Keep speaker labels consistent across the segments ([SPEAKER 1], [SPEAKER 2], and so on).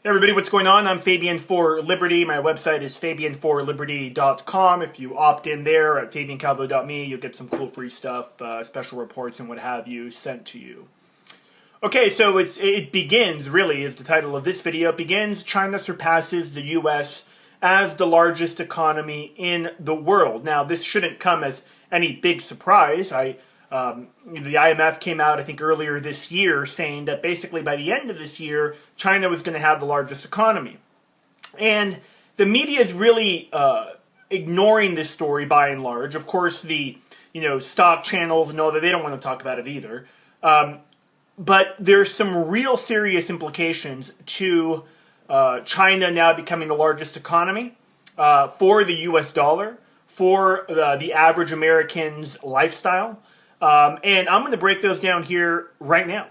[SPEAKER 1] Hey everybody, what's going on? I'm Fabian for Liberty. My website is fabianforliberty.com. If you opt in there at fabiancalvo.me, you'll get some cool free stuff, special reports and what have you sent to you. Okay, so it begins, really, is the title of this video. It begins, China surpasses the U.S. as the largest economy in the world. Now, this shouldn't come as any big surprise. The IMF came out, I think, earlier this year saying that basically by the end of this year, China was going to have the largest economy. And the media is really ignoring this story by and large. Of course, the stock channels know that they don't want to talk about it either. But there's some real serious implications to China now becoming the largest economy for the U.S. dollar, for the average American's lifestyle. And I'm going to break those down here right now.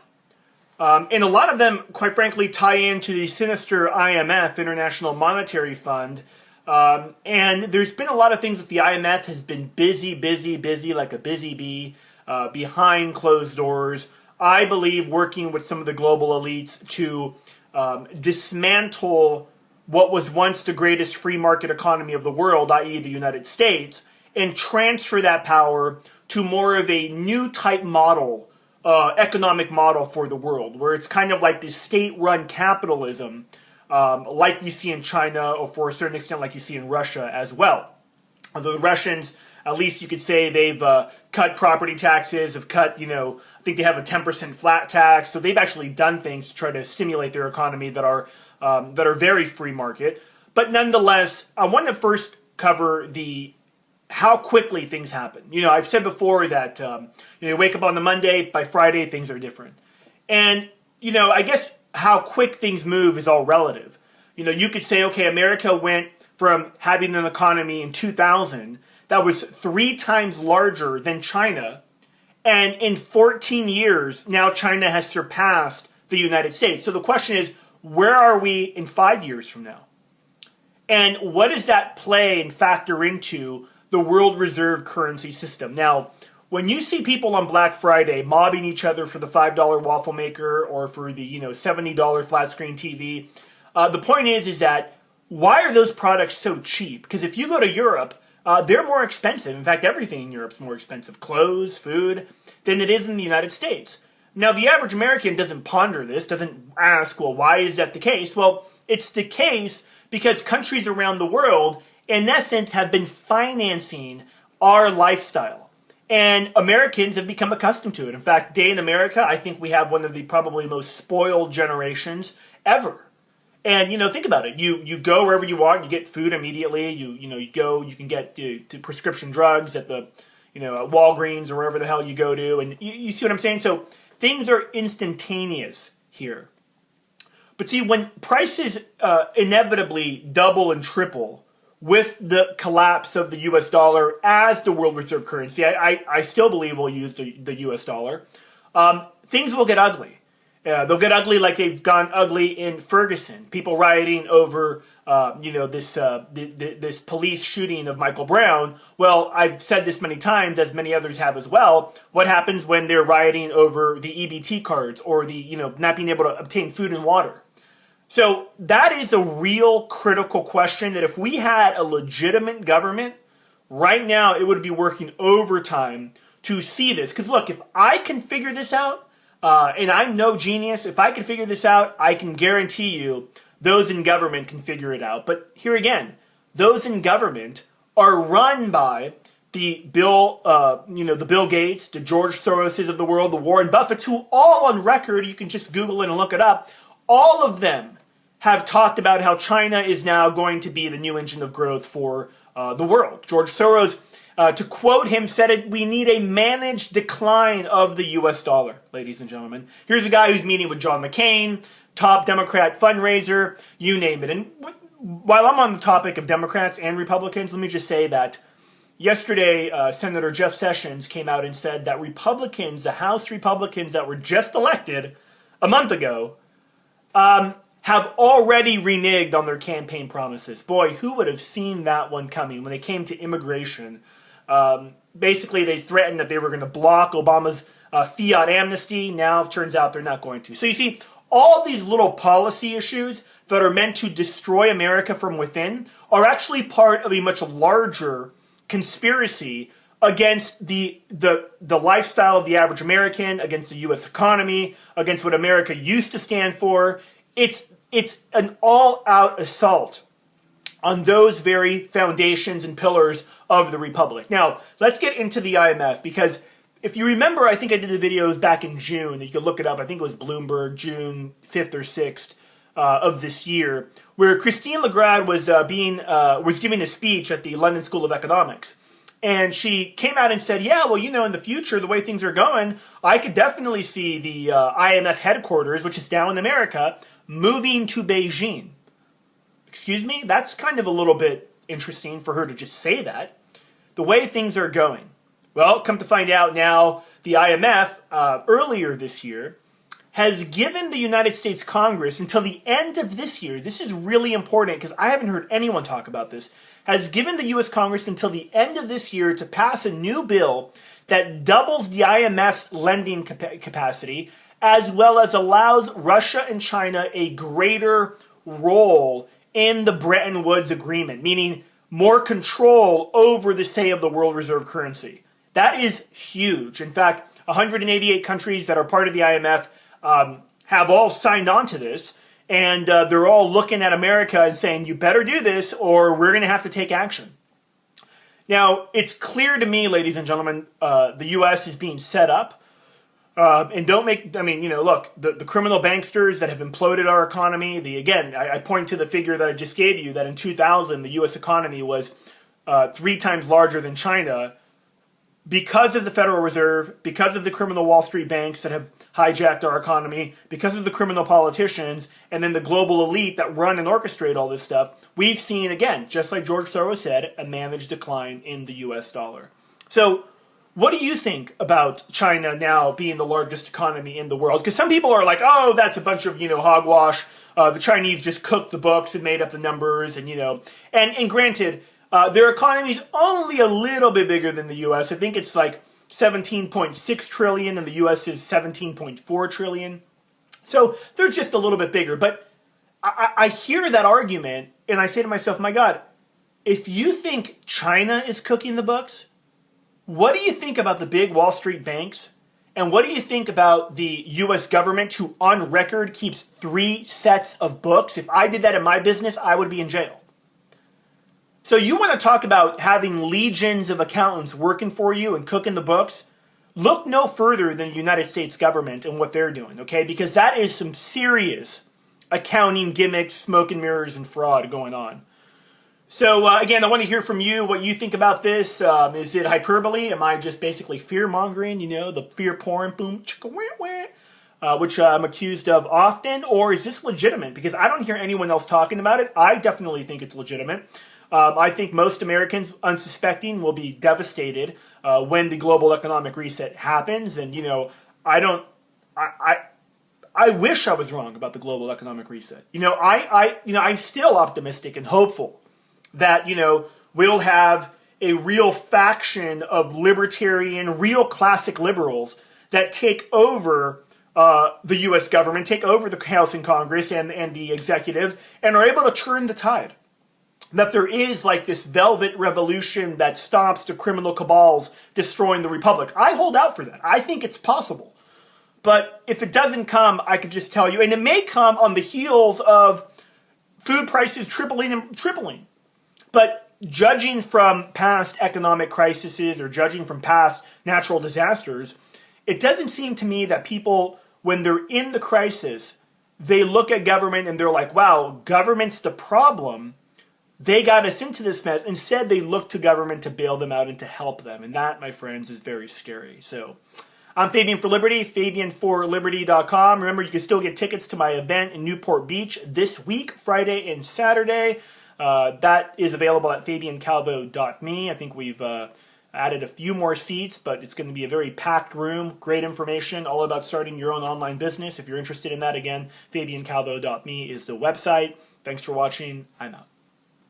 [SPEAKER 1] And a lot of them, quite frankly, tie into the sinister IMF, International Monetary Fund. And there's been a lot of things that the IMF has been busy like a busy bee, behind closed doors. I believe working with some of the global elites to dismantle what was once the greatest free market economy of the world, i.e. the United States, and transfer that power to more of a new type model, economic model for the world, where it's kind of like this state-run capitalism, like you see in China, or for a certain extent like you see in Russia as well. Although the Russians, at least you could say they've cut property taxes, have cut, I think they have a 10% flat tax, so they've actually done things to try to stimulate their economy that are very free market. But nonetheless, I want to first cover how quickly things happen. I've said before that you wake up on the Monday, by Friday things are different. And, I guess how quick things move is all relative. You could say, okay, America went from having an economy in 2000 that was 3 times larger than China, and in 14 years, now China has surpassed the United States. So the question is, where are we in 5 years from now? And what does that play and factor into the world reserve currency system? Now, when you see people on Black Friday mobbing each other for the $5 waffle maker or for the $70 flat screen TV, the point is that why are those products so cheap? Because if you go to Europe, they're more expensive. In fact, everything in Europe is more expensive, clothes, food, than it is in the United States. Now, the average American doesn't ponder this, doesn't ask, well, why is that the case? Well, it's the case because countries around the world, in essence, have been financing our lifestyle. And Americans have become accustomed to it. In fact, Day in America, I think we have one of the probably most spoiled generations ever. And, think about it. You go wherever you want, you get food immediately. You can get to prescription drugs at the, at Walgreens or wherever the hell you go to. And you see what I'm saying? So things are instantaneous here. But see, when prices inevitably double and triple with the collapse of the U.S. dollar as the world reserve currency, I still believe we'll use the U.S. dollar, things will get ugly. They'll get ugly like they've gone ugly in Ferguson. People rioting over, this police shooting of Michael Brown. Well, I've said this many times, as many others have as well. What happens when they're rioting over the EBT cards or the, not being able to obtain food and water? So that is a real critical question that if we had a legitimate government, right now it would be working overtime to see this. Because look, if I can figure this out, and I'm no genius, if I can figure this out, I can guarantee you those in government can figure it out. But here again, those in government are run by the Bill Gates, the George Soroses of the world, the Warren Buffetts, who all on record, you can just Google it and look it up, all of them have talked about how China is now going to be the new engine of growth for the world. George Soros, to quote him, said it, we need a managed decline of the U.S. dollar, ladies and gentlemen. Here's a guy who's meeting with John McCain, top Democrat fundraiser, you name it. And while I'm on the topic of Democrats and Republicans, let me just say that yesterday, Senator Jeff Sessions came out and said that Republicans, the House Republicans that were just elected a month ago, have already reneged on their campaign promises. Boy, who would have seen that one coming when it came to immigration? Basically, they threatened that they were going to block Obama's fiat amnesty. Now, it turns out they're not going to. So you see, all these little policy issues that are meant to destroy America from within are actually part of a much larger conspiracy against the lifestyle of the average American, against the U.S. economy, against what America used to stand for. It's an all-out assault on those very foundations and pillars of the Republic. Now, let's get into the IMF, because if you remember, I think I did the videos back in June. You can look it up. I think it was Bloomberg, June 5th or 6th of this year, where Christine Lagarde was giving a speech at the London School of Economics. And she came out and said, yeah, well, you know, in the future, the way things are going, I could definitely see the IMF headquarters, which is now in America, moving to Beijing. Excuse me? That's kind of a little bit interesting for her to just say that. The way things are going. Well, come to find out now, the IMF, earlier this year, has given the United States Congress until the end of this year, this is really important because I haven't heard anyone talk about this, has given the U.S. Congress until the end of this year to pass a new bill that doubles the IMF's lending capacity, as well as allows Russia and China a greater role in the Bretton Woods Agreement, meaning more control over the say of the world reserve currency. That is huge. In fact, 188 countries that are part of the IMF have all signed on to this, and they're all looking at America and saying, you better do this or we're going to have to take action. Now, it's clear to me, ladies and gentlemen, the U.S. is being set up. And don't make, I mean, you know, look, the criminal banksters that have imploded our economy, again, I point to the figure that I just gave you, that in 2000, the U.S. economy was 3 times larger than China because of the Federal Reserve, because of the criminal Wall Street banks that have hijacked our economy, because of the criminal politicians, and then the global elite that run and orchestrate all this stuff. We've seen, again, just like George Soros said, a managed decline in the U.S. dollar. So, what do you think about China now being the largest economy in the world? Because some people are like, oh, that's a bunch of, hogwash. The Chinese just cooked the books and made up the numbers, and granted, their economy is only a little bit bigger than the U.S. I think it's like 17.6 trillion, and the U.S. is 17.4 trillion. So they're just a little bit bigger. But I hear that argument, and I say to myself, my God, if you think China is cooking the books, what do you think about the big Wall Street banks? And what do you think about the U.S. government, who on record keeps 3 sets of books? If I did that in my business, I would be in jail. So you want to talk about having legions of accountants working for you and cooking the books? Look no further than the United States government and what they're doing, okay? Because that is some serious accounting gimmicks, smoke and mirrors, and fraud going on. So, again, I want to hear from you what you think about this. Is it hyperbole? Am I just basically fear-mongering, the fear porn, boom, chicka, wah, wah, which I'm accused of often? Or is this legitimate? Because I don't hear anyone else talking about it. I definitely think it's legitimate. I think most Americans, unsuspecting, will be devastated when the global economic reset happens. And, I wish I was wrong about the global economic reset. I'm still optimistic and hopeful that, we'll have a real faction of libertarian, real classic liberals that take over the U.S. government, take over the House and Congress and the executive, and are able to turn the tide. That there is like this velvet revolution that stops the criminal cabals destroying the republic. I hold out for that. I think it's possible. But if it doesn't come, I could just tell you, and it may come on the heels of food prices tripling and tripling. But judging from past economic crises or judging from past natural disasters, it doesn't seem to me that people, when they're in the crisis, they look at government and they're like, wow, government's the problem. They got us into this mess. Instead, they look to government to bail them out and to help them. And that, my friends, is very scary. So, I'm Fabian for Liberty, FabianForLiberty.com. Remember, you can still get tickets to my event in Newport Beach this week, Friday and Saturday. That is available at FabianCalvo.me. I think we've added a few more seats, but it's going to be a very packed room. Great information, all about starting your own online business. If you're interested in that, again, FabianCalvo.me is the website. Thanks for watching. I'm out.